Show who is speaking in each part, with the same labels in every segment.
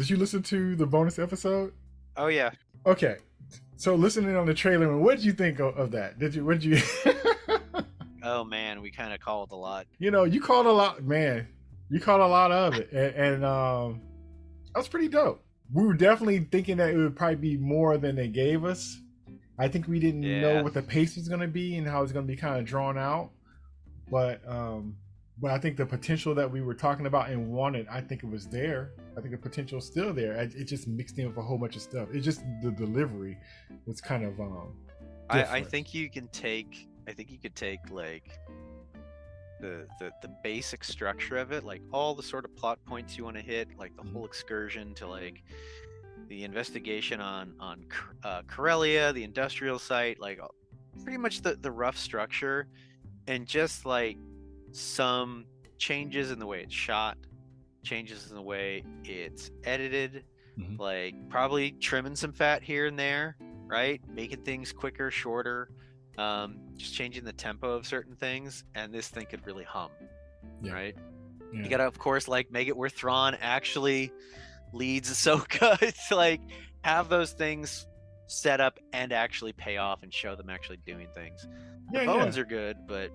Speaker 1: Did you listen to the bonus episode?
Speaker 2: Oh yeah.
Speaker 1: Okay, so listening on the trailer, what did you think of that? Did you? What did you?
Speaker 2: Oh man, we kind of called a lot.
Speaker 1: You called a lot, man. You called a lot of it, and that was pretty dope. We were definitely thinking that it would probably be more than they gave us. I think we didn't know
Speaker 2: Yeah.
Speaker 1: what the pace was going to be and how it's going to be kind of drawn out. But I think the potential that we were talking about and wanted, I think it was there. I think the potential is still there. It just mixed in with a whole bunch of stuff. It's just the delivery was kind of
Speaker 2: I think you can take. I think you could take like the basic structure of it, like all the sort of plot points you want to hit, like the whole excursion to like the investigation on Corellia, the industrial site, like pretty much the rough structure, and just like some changes in the way it's shot, changes in the way it's edited, like probably trimming some fat here and there, right? Making things quicker, shorter, just changing the tempo of certain things, and this thing could really hum, right?
Speaker 1: Yeah.
Speaker 2: You gotta, of course, like make it where Thrawn actually leads Ahsoka. It's like have those things set up and actually pay off and show them actually doing things. The bones are good, but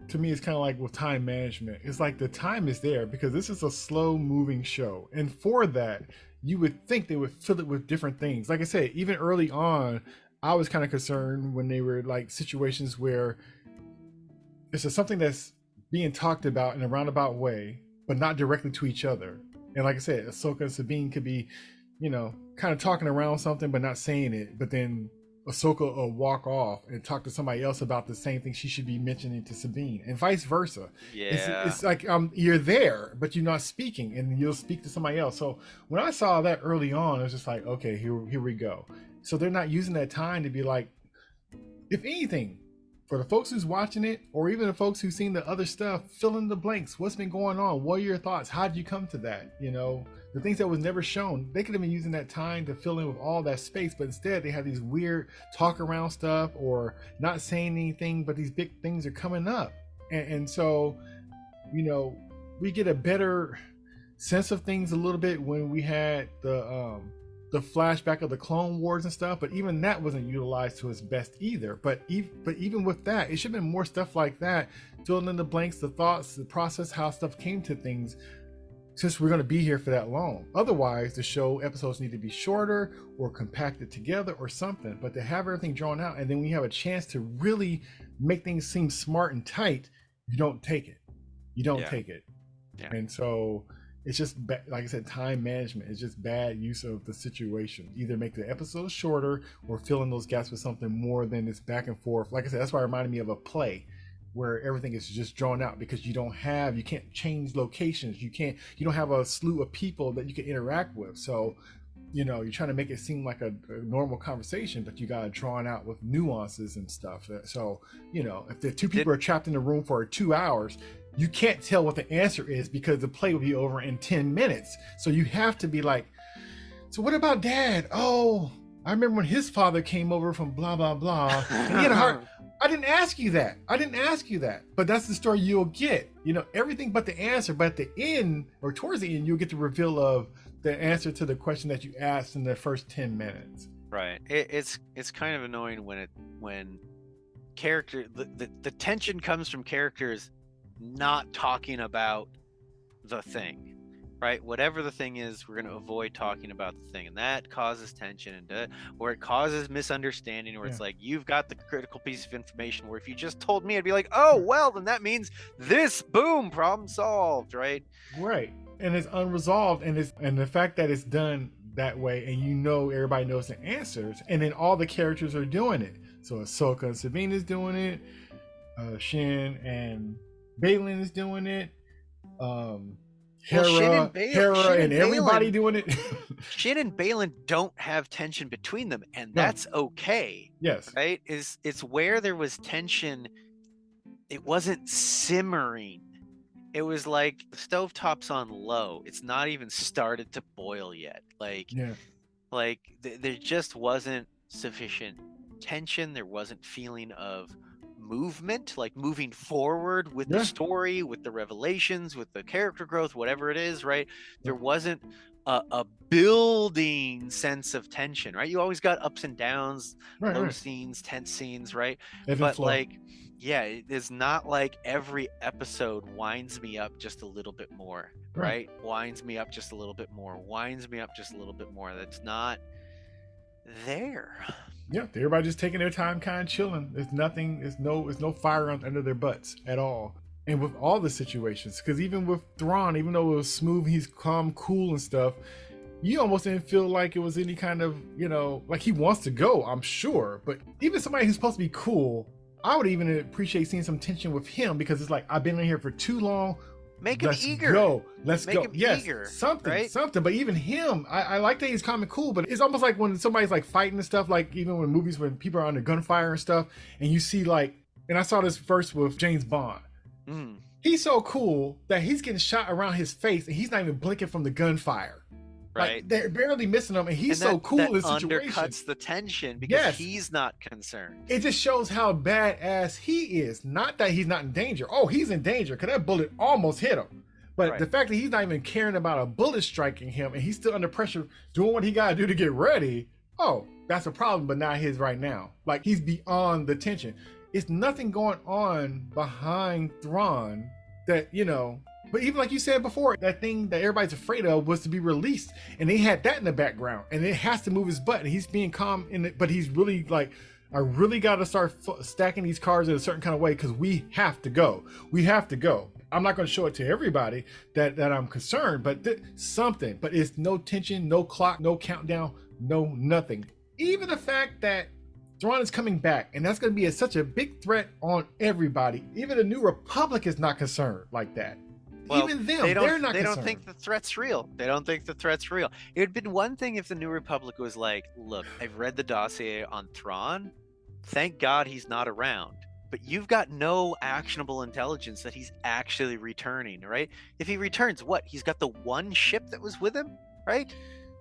Speaker 1: to me, it's kind of like with time management. It's like the time is there because this is a slow moving show. And for that, you would think they would fill it with different things. Like I said, even early on, I was kind of concerned when they were like situations where it's just something that's being talked about in a roundabout way, but not directly to each other. And like I said, Ahsoka and Sabine could be, kind of talking around something, but not saying it. But then Ahsoka will walk off and talk to somebody else about the same thing she should be mentioning to Sabine, and vice versa.
Speaker 2: Yeah,
Speaker 1: it's like you're there, but you're not speaking, and you'll speak to somebody else. So when I saw that early on, it was just like, okay, here we go. So they're not using that time to be like, if anything, for the folks who's watching it, or even the folks who've seen the other stuff, fill in the blanks. What's been going on? What are your thoughts? How did you come to that? The things that was never shown, they could have been using that time to fill in with all that space, but instead they have these weird talk around stuff or not saying anything, but these big things are coming up. And so, we get a better sense of things a little bit when we had the flashback of the Clone Wars and stuff, but even that wasn't utilized to its best either. But even with that, it should have been more stuff like that, filling in the blanks, the thoughts, the process, how stuff came to things, since we're going to be here for that long. Otherwise, the show episodes need to be shorter or compacted together or something. But to have everything drawn out, and then when you have a chance to really make things seem smart and tight, you don't take it. Yeah. And so it's just like I said, time management. It's just bad use of the situation. Either make the episodes shorter or fill in those gaps with something more than this back and forth. Like I said, that's why it reminded me of a play where everything is just drawn out because you can't change locations. You don't have a slew of people that you can interact with. So, you're trying to make it seem like a normal conversation, but you got it drawn out with nuances and stuff. So, if the two people are trapped in a room for 2 hours, you can't tell what the answer is because the play will be over in 10 minutes. So you have to be like, so what about Dad? Oh, I remember when his father came over from blah, blah, blah. And he had a heart. I didn't ask you that. But that's the story you'll get. Everything but the answer. But at the end, or towards the end, you'll get the reveal of the answer to the question that you asked in the first 10 minutes.
Speaker 2: Right. It's kind of annoying when character the tension comes from characters not talking about the thing, right? Whatever the thing is, we're going to avoid talking about the thing, and that causes tension, or it causes misunderstanding, or it's like you've got the critical piece of information where if you just told me, I'd be like, oh well, then that means this, boom, problem solved, right?
Speaker 1: And it's unresolved, and the fact that it's done that way, and everybody knows the answers, and then all the characters are doing it. So Ahsoka and Sabine is doing it, Shin and Baylan is doing it, Hera and everybody doing it.
Speaker 2: Shin and Baylan don't have tension between them, and that's okay.
Speaker 1: Yes.
Speaker 2: Right? It's where there was tension, it wasn't simmering. It was like the stovetop's on low. It's not even started to boil yet. There just wasn't sufficient tension. There wasn't feeling of movement, like moving forward with the story, with the revelations, with the character growth, whatever it is, right? There wasn't a building sense of tension, right? You always got ups and downs,
Speaker 1: Right,
Speaker 2: low
Speaker 1: right.
Speaker 2: scenes, tense scenes, right?
Speaker 1: Ebb and
Speaker 2: But
Speaker 1: flow.
Speaker 2: like, yeah, it is not like every episode winds me up just a little bit more,
Speaker 1: Right.
Speaker 2: right? Winds me up just a little bit more, winds me up just a little bit more. That's not there.
Speaker 1: Yeah, everybody just taking their time, kind of chilling. There's nothing. There's no fire under their butts at all. And with all the situations, because even with Thrawn, even though it was smooth, he's calm, cool, and stuff. You almost didn't feel like it was any kind of, like he wants to go, I'm sure. But even somebody who's supposed to be cool, I would even appreciate seeing some tension with him, because it's like, I've been in here for too long.
Speaker 2: Make him
Speaker 1: Let's
Speaker 2: eager.
Speaker 1: go. Let's
Speaker 2: Make
Speaker 1: go.
Speaker 2: him
Speaker 1: Yes,
Speaker 2: eager,
Speaker 1: something,
Speaker 2: right?
Speaker 1: something. But even him, I like that he's calm and cool. But it's almost like when somebody's like fighting and stuff, like even when movies when people are under gunfire and stuff, and you see like, and I saw this first with James Bond.
Speaker 2: Mm.
Speaker 1: He's so cool that he's getting shot around his face, and he's not even blinking from the gunfire.
Speaker 2: Right.
Speaker 1: Like they're barely missing him, and he's
Speaker 2: and
Speaker 1: so cool
Speaker 2: that
Speaker 1: in this situation.
Speaker 2: undercuts the tension because
Speaker 1: Yes.
Speaker 2: he's not concerned.
Speaker 1: It just shows how badass he is. Not that he's not in danger. Oh, he's in danger because that bullet almost hit him. But
Speaker 2: Right.
Speaker 1: the fact that he's not even caring about a bullet striking him, and he's still under pressure doing what he got to do to get ready. Oh, that's a problem, but not his right now. Like he's beyond the tension. It's nothing going on behind Thrawn that, but even like you said before, that thing that everybody's afraid of was to be released, and they had that in the background, and it has to move his butt, and he's being calm in it, but he's really like, I really got to start stacking these cards in a certain kind of way because we have to go. We have to go. I'm not going to show it to everybody that I'm concerned, but something. But it's no tension, no clock, no countdown, no nothing. Even the fact that Thrawn is coming back, and that's going to be such a big threat on everybody. Even the New Republic is not concerned like that.
Speaker 2: Well,
Speaker 1: even them,
Speaker 2: they're not
Speaker 1: concerned.
Speaker 2: They don't think the threat's real. They don't think the threat's real. It would have been one thing if the New Republic was like, look, I've read the dossier on Thrawn. Thank God he's not around. But you've got no actionable intelligence that he's actually returning, right? If he returns, what? He's got the one ship that was with him, right?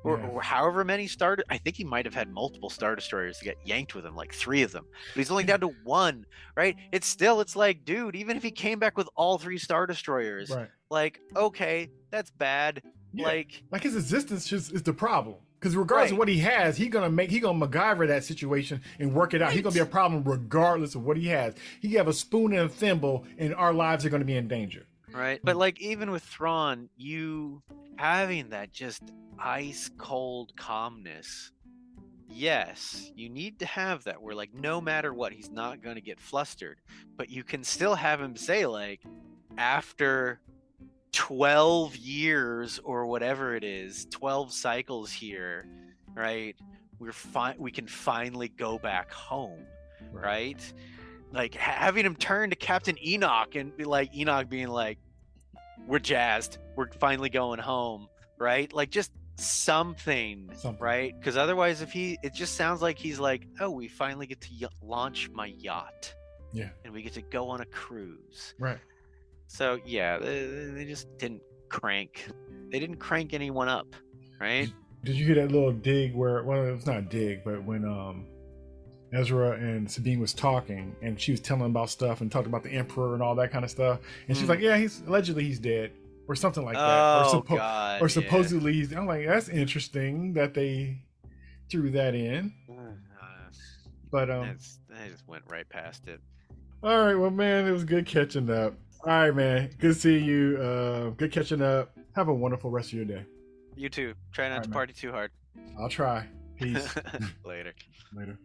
Speaker 2: Or however many I think he might have had multiple Star Destroyers to get yanked with him, like 3 of them. But he's only down to 1, right? It's like, dude, even if he came back with all 3 Star Destroyers,
Speaker 1: right.
Speaker 2: Like, okay, that's bad.
Speaker 1: Yeah.
Speaker 2: Like
Speaker 1: his existence is the problem. Because regardless of what he has, he's gonna MacGyver that situation and work it out. He's gonna be a problem regardless of what he has. He have a spoon and a thimble, and our lives are gonna be in danger.
Speaker 2: Right, but like even with Thrawn, you having that just ice cold calmness. Yes, you need to have that where like no matter what, he's not gonna get flustered. But you can still have him say like, after 12 years or whatever it is, 12 cycles here, right? We can finally go back home, right? Like having him turn to Captain Enoch and be like, Enoch being like, we're jazzed, we're finally going home, right? Like just something. Right? Because otherwise it just sounds like he's like, oh, we finally get to launch my yacht, and we get to go on a cruise,
Speaker 1: right?
Speaker 2: So yeah, they just didn't crank anyone up, right?
Speaker 1: Did you hear that little dig where, well, it's not a dig, but when Ezra and Sabine was talking, and she was telling about stuff and talked about the Emperor and all that kind of stuff, and she's like, yeah, he's dead or something like that, or supposedly he's. I'm like, that's interesting that they threw that in, but I
Speaker 2: just went right past it.
Speaker 1: All right, well, man, it was good catching up. All right, man, good seeing you. Good catching up. Have a wonderful rest of your day.
Speaker 2: You too. Try not to party too hard.
Speaker 1: I'll try. Peace.
Speaker 2: Later.
Speaker 1: Later.